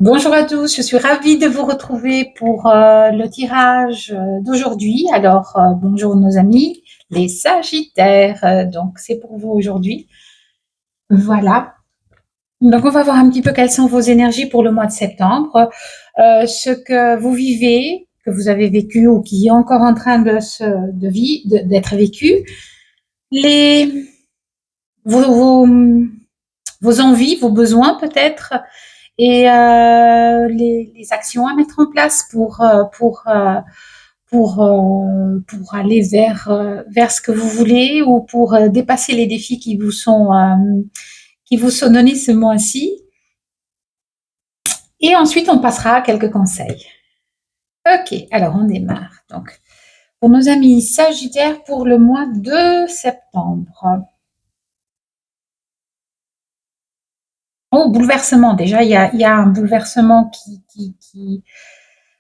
Bonjour à tous, je suis ravie de vous retrouver pour le tirage d'aujourd'hui. Alors, bonjour nos amis, les Sagittaires. Donc, c'est pour vous aujourd'hui. Voilà. Donc, on va voir un petit peu quelles sont vos énergies pour le mois de septembre, ce que vous vivez, que vous avez vécu ou qui est encore en train d'être vécu, les, vos, vos envies, vos besoins peut-être, et les actions à mettre en place pour aller vers ce que vous voulez ou pour dépasser les défis qui vous sont donnés ce mois-ci. Et ensuite, on passera à quelques conseils. Ok, alors on démarre. Donc, pour nos amis Sagittaires pour le mois de septembre. Oh, bouleversement. Déjà, il y a un bouleversement qui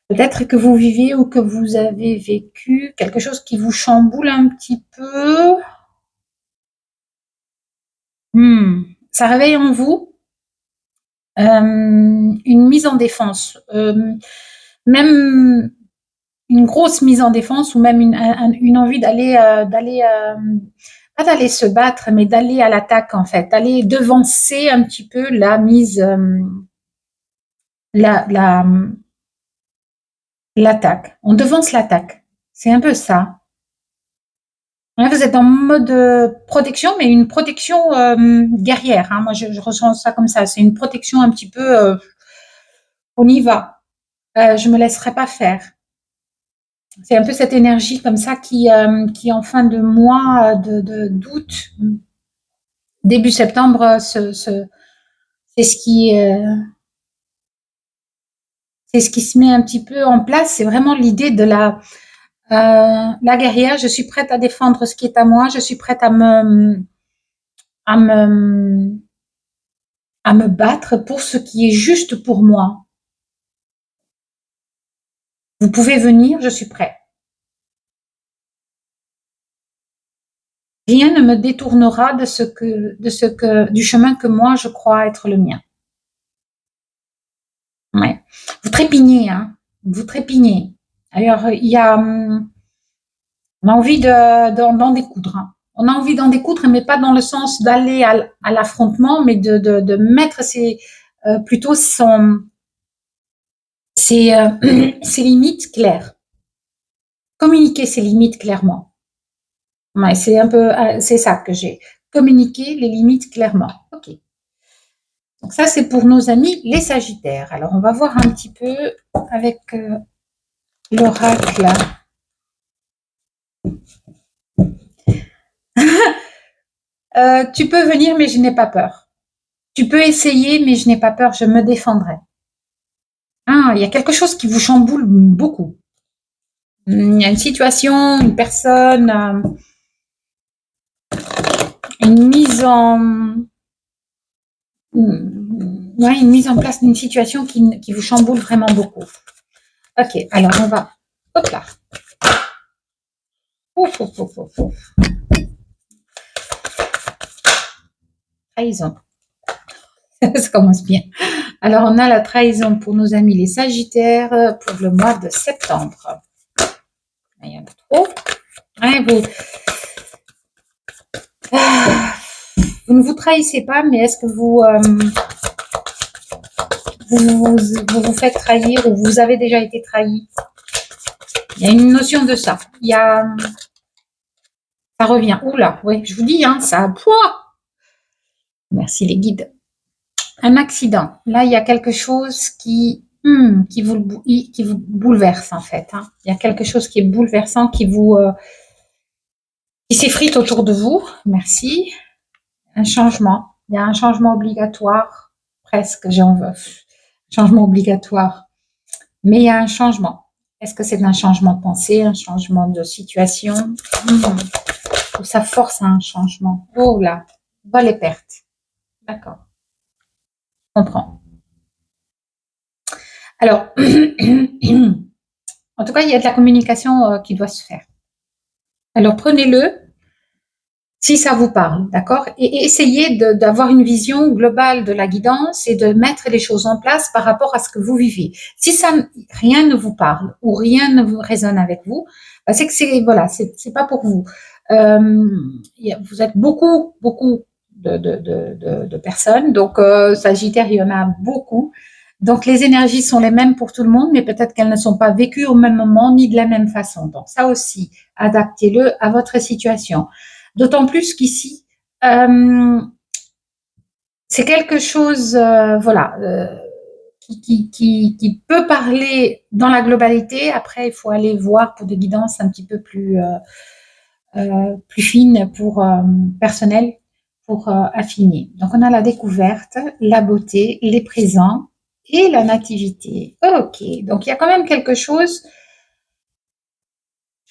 peut-être que vous vivez ou que vous avez vécu quelque chose qui vous chamboule un petit peu. Ça réveille en vous une mise en défense, même une grosse mise en défense ou même une envie pas d'aller se battre, mais d'aller à l'attaque en fait, d'aller devancer un petit peu la mise, la, la, l'attaque. On devance l'attaque. C'est un peu ça. Ouais, vous êtes en mode protection, mais une protection guerrière. Hein. Moi, je ressens ça comme ça. C'est une protection un petit peu. On y va. Je me laisserai pas faire. C'est un peu cette énergie comme ça qui en fin de mois d'août, début septembre, c'est ce qui c'est ce qui se met un petit peu en place. C'est vraiment l'idée de la guerrière. Je suis prête à défendre ce qui est à moi. Je suis prête à me à me battre pour ce qui est juste pour moi. Vous pouvez venir, je suis prêt. Rien ne me détournera du chemin que moi je crois être le mien. Ouais. Vous trépignez, hein. Vous trépignez. Alors, on a envie d'en découdre. Hein. On a envie d'en découdre, mais pas dans le sens d'aller à l'affrontement, mais de mettre plutôt ses limites claires. Communiquer ses limites clairement. Ouais, c'est un peu, c'est ça que j'ai. Communiquer les limites clairement. Ok. Donc ça, c'est pour nos amis les Sagittaires. Alors, on va voir un petit peu avec l'oracle. Tu peux venir, mais je n'ai pas peur. Tu peux essayer, mais je n'ai pas peur. Je me défendrai. Ah, il y a quelque chose qui vous chamboule beaucoup. Il y a une situation, une personne, une mise en, ouais, une mise en place d'une situation qui vous chamboule vraiment beaucoup. Ok, alors on va, hop là. Ouf, ouf, ouf, ouf, ouf. Trahison. Ça commence bien. Alors, on a la trahison pour nos amis les Sagittaires pour le mois de septembre. Il y en a trop. Ouais, vous ne vous trahissez pas, mais est-ce que vous faites trahir ou vous avez déjà été trahi? Il y a une notion de ça. Ça revient. Oula, oui, je vous dis, hein, ça. Pouah. Merci les guides. Un accident. Là, il y a quelque chose qui vous bouleverse en fait. Hein. Il y a quelque chose qui est bouleversant, qui s'effrite autour de vous. Merci. Un changement. Il y a un changement obligatoire, presque, j'en veux. Changement obligatoire. Mais il y a un changement. Est-ce que c'est un changement de pensée, un changement de situation ou ça force à un changement? Oh là, va les pertes. D'accord, je comprends. Alors, en tout cas, il y a de la communication qui doit se faire. Alors, prenez-le. si ça vous parle, d'accord? Et essayez d'avoir une vision globale de la guidance et de mettre les choses en place par rapport à ce que vous vivez. Si ça, rien ne vous parle ou rien ne vous résonne avec vous, bah, c'est que voilà, c'est pas pour vous. Vous êtes beaucoup de personnes, donc Sagittaire, il y en a beaucoup. Donc les énergies sont les mêmes pour tout le monde, mais peut-être qu'elles ne sont pas vécues au même moment ni de la même façon. Donc ça aussi, adaptez-le à votre situation. D'autant plus qu'ici, c'est quelque chose, voilà, qui peut parler dans la globalité. Après, il faut aller voir pour des guidances un petit peu plus fines, pour personnelles, pour affiner. Donc, on a la découverte, la beauté, les présents et la nativité. Ok, donc il y a quand même quelque chose.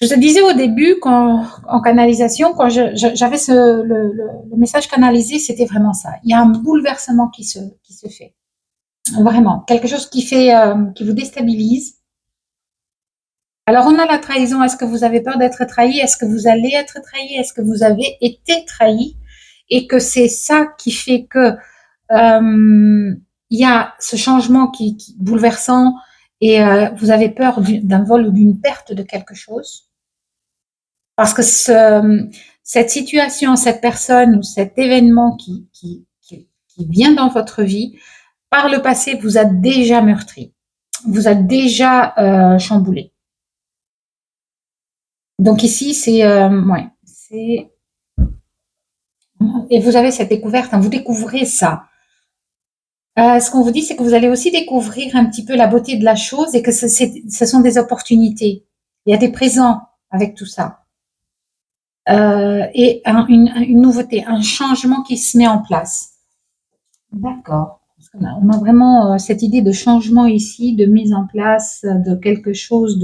Je te disais au début, en canalisation, quand j'avais le message canalisé, c'était vraiment ça. Il y a un bouleversement qui se fait. Vraiment. Quelque chose qui vous déstabilise. Alors, on a la trahison. Est-ce que vous avez peur d'être trahi? Est-ce que vous allez être trahi? Est-ce que vous avez été trahi? Et que c'est ça qui fait que, il y a ce changement qui bouleversant, et vous avez peur d'un vol ou d'une perte de quelque chose. Parce que cette situation, cette personne ou cet événement qui vient dans votre vie, par le passé, vous a déjà meurtri, vous a déjà chamboulé. Donc ici, ouais, et vous avez cette découverte, hein, vous découvrez ça. Ce qu'on vous dit, c'est que vous allez aussi découvrir un petit peu la beauté de la chose et que ce sont des opportunités. Il y a des présents avec tout ça. Et une nouveauté, un changement qui se met en place. D'accord. On a vraiment cette idée de changement ici, de mise en place de quelque chose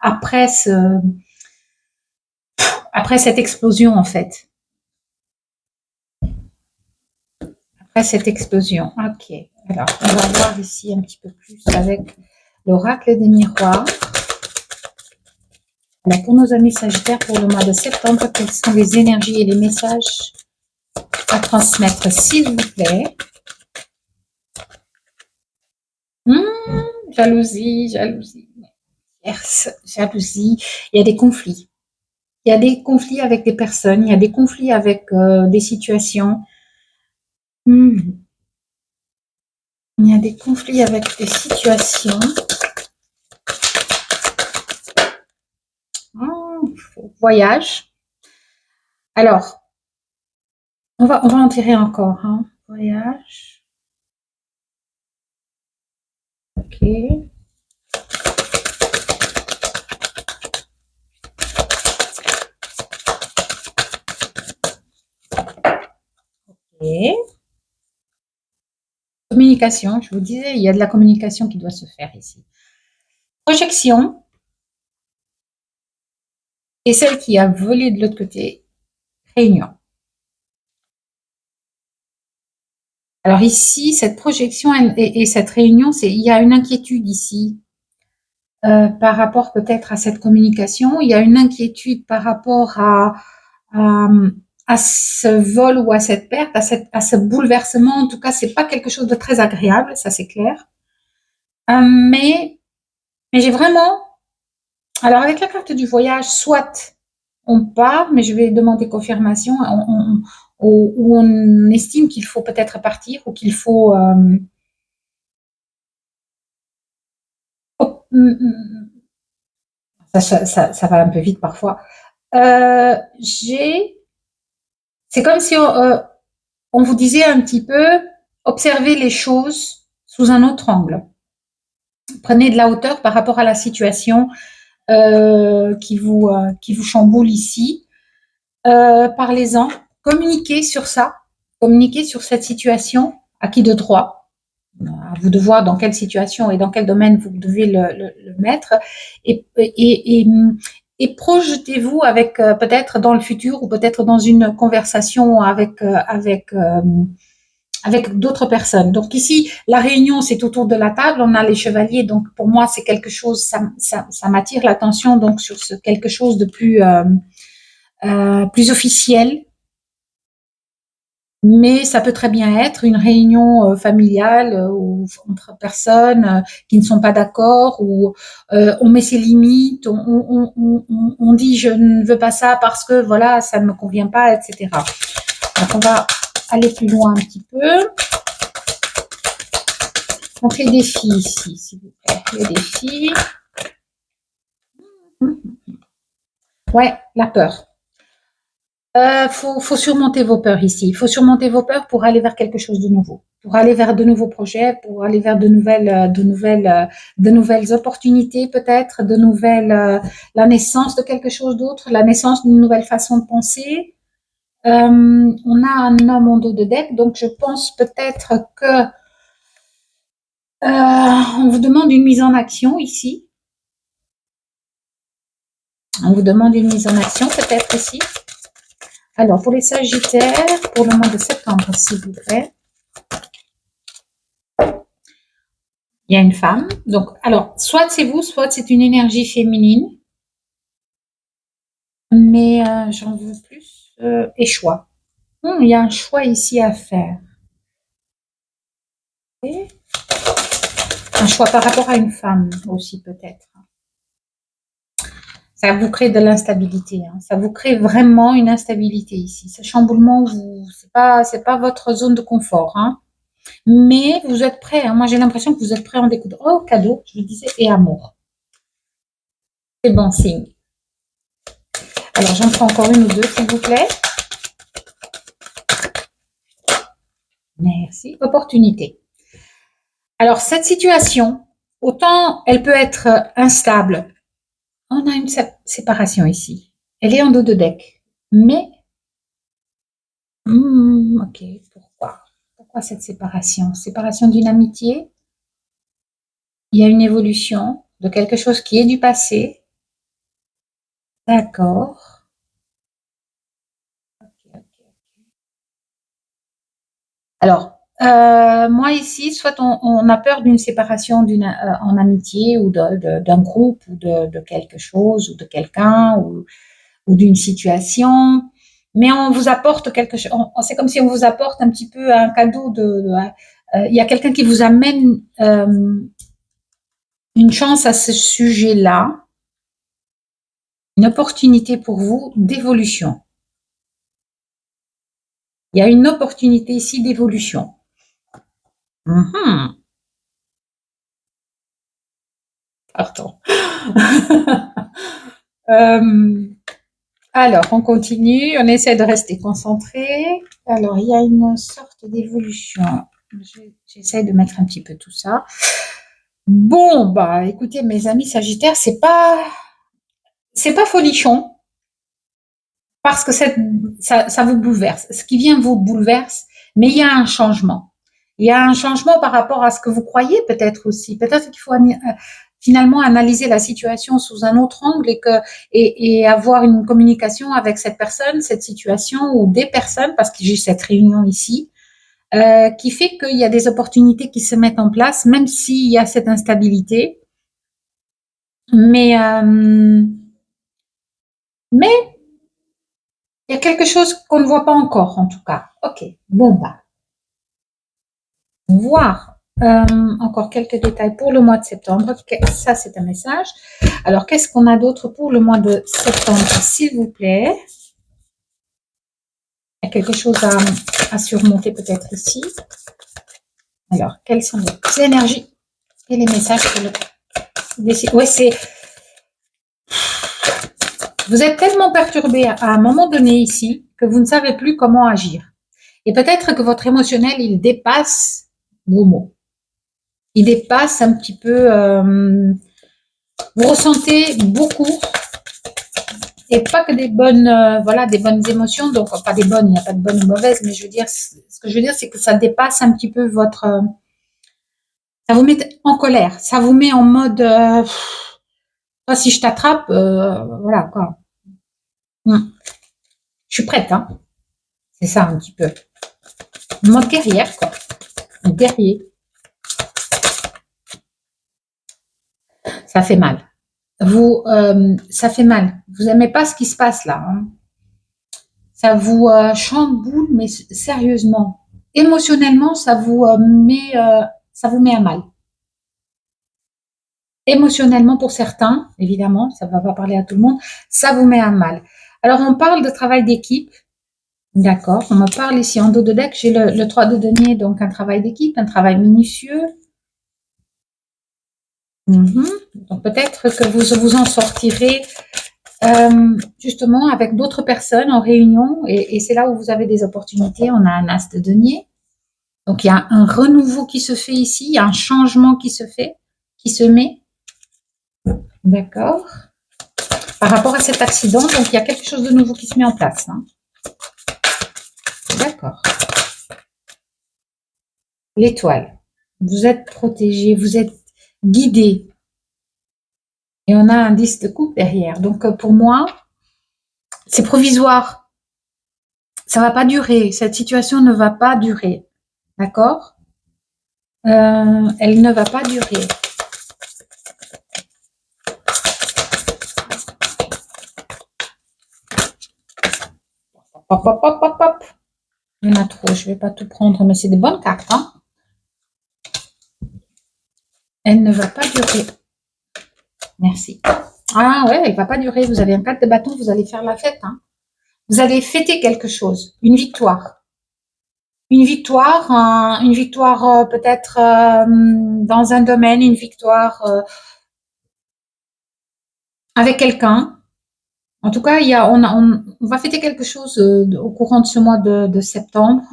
après après cette explosion, en fait. Après cette explosion. Ok. Alors, on va voir ici un petit peu plus avec l'oracle des miroirs. Alors, pour nos amis Sagittaires, pour le mois de septembre, quelles sont les énergies et les messages à transmettre, s'il vous plaît? Jalousie, jalousie. Yes, jalousie. Il y a des conflits. Il y a des conflits avec des personnes, il y a des conflits avec des situations. Il y a des conflits avec des situations. Voyage. Alors, on va en tirer encore. Hein. Voyage. Ok. Ok. Communication, je vous disais, il y a de la communication qui doit se faire ici. Projection. Et celle qui a volé de l'autre côté, réunion. Alors ici, cette projection et cette réunion, il y a une inquiétude ici par rapport peut-être à cette communication. Il y a une inquiétude par rapport à ce vol ou à cette perte, à ce bouleversement. En tout cas, c'est pas quelque chose de très agréable, ça c'est clair. Mais j'ai vraiment... Alors avec la carte du voyage, soit on part, mais je vais demander confirmation, où on estime qu'il faut peut-être partir ou qu'il faut... ça va un peu vite parfois. C'est comme si on vous disait un petit peu, observez les choses sous un autre angle. Prenez de la hauteur par rapport à la situation qui vous chamboule ici. Parlez-en, communiquez sur ça, communiquez sur cette situation, à qui de droit. À vous de voir dans quelle situation et dans quel domaine vous devez le mettre. Et projetez-vous avec peut-être dans le futur ou peut-être dans une conversation avec d'autres personnes. Donc ici, la réunion, c'est autour de la table, on a les chevaliers, donc pour moi, c'est quelque chose, ça m'attire l'attention donc sur quelque chose de plus officiel. Mais ça peut très bien être une réunion familiale ou entre personnes qui ne sont pas d'accord, où on met ses limites, on dit je ne veux pas ça parce que voilà, ça ne me convient pas, etc. Donc on va aller plus loin un petit peu. Donc les défis ici, s'il vous plaît. Les défis. Ouais, la peur. Faut surmonter vos peurs ici. Il faut surmonter vos peurs pour aller vers quelque chose de nouveau, pour aller vers de nouveaux projets, pour aller vers de nouvelles opportunités peut-être, la naissance de quelque chose d'autre, la naissance d'une nouvelle façon de penser. On a un homme en dos de deck, donc je pense peut-être que on vous demande une mise en action ici. On vous demande une mise en action peut-être ici. Alors, pour les Sagittaires, pour le mois de septembre, s'il vous plaît, il y a une femme. Donc, alors, soit c'est vous, soit c'est une énergie féminine. Mais j'en veux plus. Et choix. Il y a un choix ici à faire. Et un choix par rapport à une femme aussi, peut-être. Ça vous crée de l'instabilité. Hein. Ça vous crée vraiment une instabilité ici. Ce chamboulement, c'est pas votre zone de confort. Hein. Mais vous êtes prêt. Hein. Moi, j'ai l'impression que vous êtes prêt à en découdre. Oh, cadeau, je vous disais, et amour. C'est bon signe. Alors, j'en prends encore une ou deux, s'il vous plaît. Merci. Opportunité. Alors, cette situation, autant elle peut être instable. On a une séparation ici. Elle est en dos de deck. Mais, ok, pourquoi? Pourquoi cette séparation? Séparation d'une amitié. Il y a une évolution de quelque chose qui est du passé. D'accord. Ok, ok. Alors, moi ici, soit on a peur d'une séparation en amitié ou d'un groupe ou de quelque chose ou de quelqu'un ou d'une situation, mais on vous apporte quelque chose. C'est comme si on vous apporte un petit peu un cadeau il y a quelqu'un qui vous amène une chance à ce sujet-là, une opportunité pour vous d'évolution. Il y a une opportunité ici d'évolution. Pardon. Euh, alors, on continue, on essaie de rester concentré. Alors, il y a une sorte d'évolution. J'essaie de mettre un petit peu tout ça. Bon, bah, écoutez, mes amis Sagittaires, c'est pas folichon parce que ça vous bouleverse. Ce qui vient vous bouleverse, mais il y a un changement. Il y a un changement par rapport à ce que vous croyez peut-être aussi. Peut-être qu'il faut finalement analyser la situation sous un autre angle et avoir une communication avec cette personne, cette situation ou des personnes, parce que j'ai cette réunion ici, qui fait qu'il y a des opportunités qui se mettent en place, même s'il y a cette instabilité. Mais il y a quelque chose qu'on ne voit pas encore, en tout cas. Ok, bon, bah, voir encore quelques détails pour le mois de septembre. Ça, c'est un message. Alors, qu'est-ce qu'on a d'autre pour le mois de septembre, s'il vous plaît? Il y a quelque chose à surmonter peut-être ici. Alors, quelles sont les énergies et les messages pour le... Ouais, c'est... Vous êtes tellement perturbé à un moment donné ici que vous ne savez plus comment agir. Et peut-être que votre émotionnel, il dépasse vos mots. Il dépasse un petit peu... vous ressentez beaucoup et pas que des bonnes, voilà, des bonnes émotions. Donc, pas des bonnes, il n'y a pas de bonnes ou mauvaises, mais je veux dire, ce que je veux dire, c'est que ça dépasse un petit peu votre... ça vous met en colère. Ça vous met en mode... toi, si je t'attrape, voilà, quoi. Je suis prête, hein. C'est ça, un petit peu. Mode guerrière, quoi. Guerrier. Ça fait mal. Ça fait mal. Vous n'aimez pas ce qui se passe là. Hein. Ça vous chamboule, mais sérieusement. Émotionnellement, ça vous met à mal. Émotionnellement, pour certains, évidemment, ça ne va pas parler à tout le monde, ça vous met à mal. Alors, on parle de travail d'équipe. D'accord. On me parle ici en dos de deck. J'ai le 3 de denier, donc un travail d'équipe, un travail minutieux. Donc peut-être que vous vous en sortirez justement avec d'autres personnes en réunion et c'est là où vous avez des opportunités. On a un as de denier. Donc il y a un renouveau qui se fait ici, il y a un changement qui se fait, qui se met. D'accord. Par rapport à cet accident, donc il y a quelque chose de nouveau qui se met en place. Hein. D'accord. L'étoile. Vous êtes protégé, vous êtes guidé. Et on a un 10 de coupe derrière. Donc pour moi, c'est provisoire. Ça va pas durer. Cette situation ne va pas durer. D'accord? Elle ne va pas durer. Hop, hop, hop, hop, hop. Il y en a trop. Je vais pas tout prendre, mais c'est des bonnes cartes. Hein? Elle ne va pas durer. Merci. Ah ouais, elle va pas durer. Vous avez un 4 de bâton, vous allez faire la fête. Hein? Vous allez fêter quelque chose. Une victoire. Une victoire peut-être dans un domaine, une victoire avec quelqu'un. En tout cas, on va fêter quelque chose au courant de ce mois de septembre.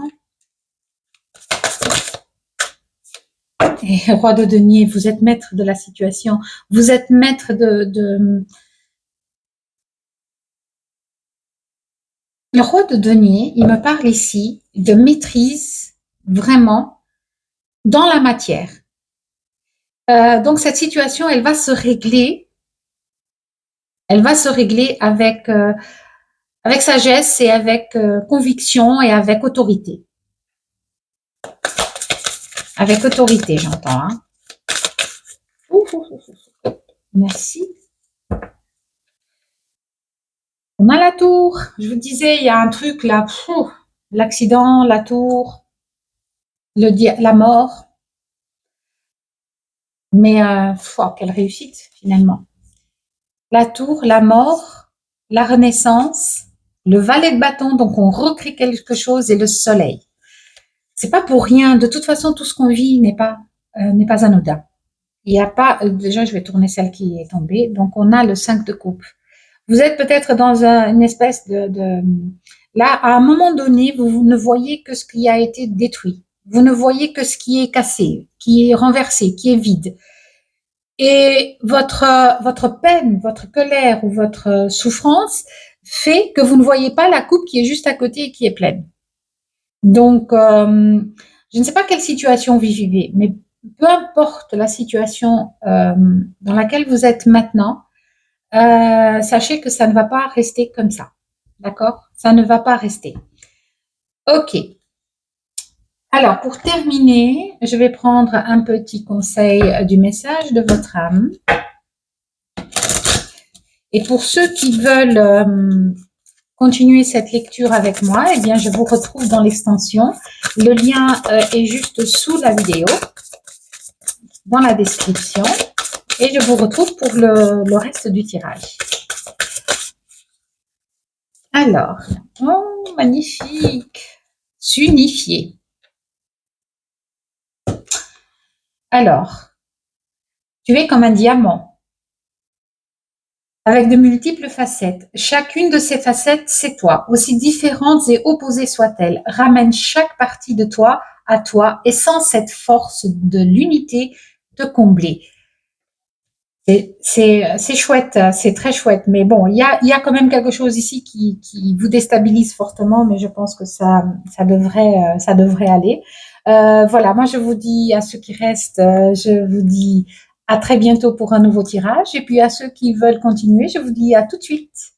Et roi de denier, vous êtes maître de la situation. Vous êtes maître Le roi de denier, il me parle ici de maîtrise vraiment dans la matière. Donc cette situation, elle va se régler. Elle va se régler avec sagesse et avec conviction et avec autorité. Avec autorité, j'entends. Hein. Merci. On a la tour. Je vous disais, il y a un truc là. L'accident, la tour, la mort. Mais quelle réussite finalement. La tour, la mort, la renaissance, le valet de bâton, donc on recrée quelque chose et le soleil. C'est pas pour rien. De toute façon, tout ce qu'on vit n'est pas anodin. Il n'y a pas. Déjà, je vais tourner celle qui est tombée. Donc, on a le 5 de coupe. Vous êtes peut-être dans une espèce là, à un moment donné, vous ne voyez que ce qui a été détruit. Vous ne voyez que ce qui est cassé, qui est renversé, qui est vide. Et votre peine, votre colère ou votre souffrance fait que vous ne voyez pas la coupe qui est juste à côté et qui est pleine. Donc, je ne sais pas quelle situation vous vivez, mais peu importe la situation dans laquelle vous êtes maintenant, sachez que ça ne va pas rester comme ça. D'accord? Ça ne va pas rester. Ok. Alors, pour terminer, je vais prendre un petit conseil du message de votre âme. Et pour ceux qui veulent continuer cette lecture avec moi, eh bien, je vous retrouve dans l'extension. Le lien est juste sous la vidéo, dans la description. Et je vous retrouve pour le reste du tirage. Alors, oh, magnifique. S'unifier. Alors, tu es comme un diamant, avec de multiples facettes. Chacune de ces facettes, c'est toi. Aussi différentes et opposées soient-elles, ramène chaque partie de toi à toi et sans cette force de l'unité te combler. C'est chouette, c'est très chouette. Mais bon, il y a quand même quelque chose ici qui vous déstabilise fortement, mais je pense que ça devrait aller. Voilà, moi je vous dis à ceux qui restent, je vous dis à très bientôt pour un nouveau tirage. Et puis à ceux qui veulent continuer, je vous dis à tout de suite.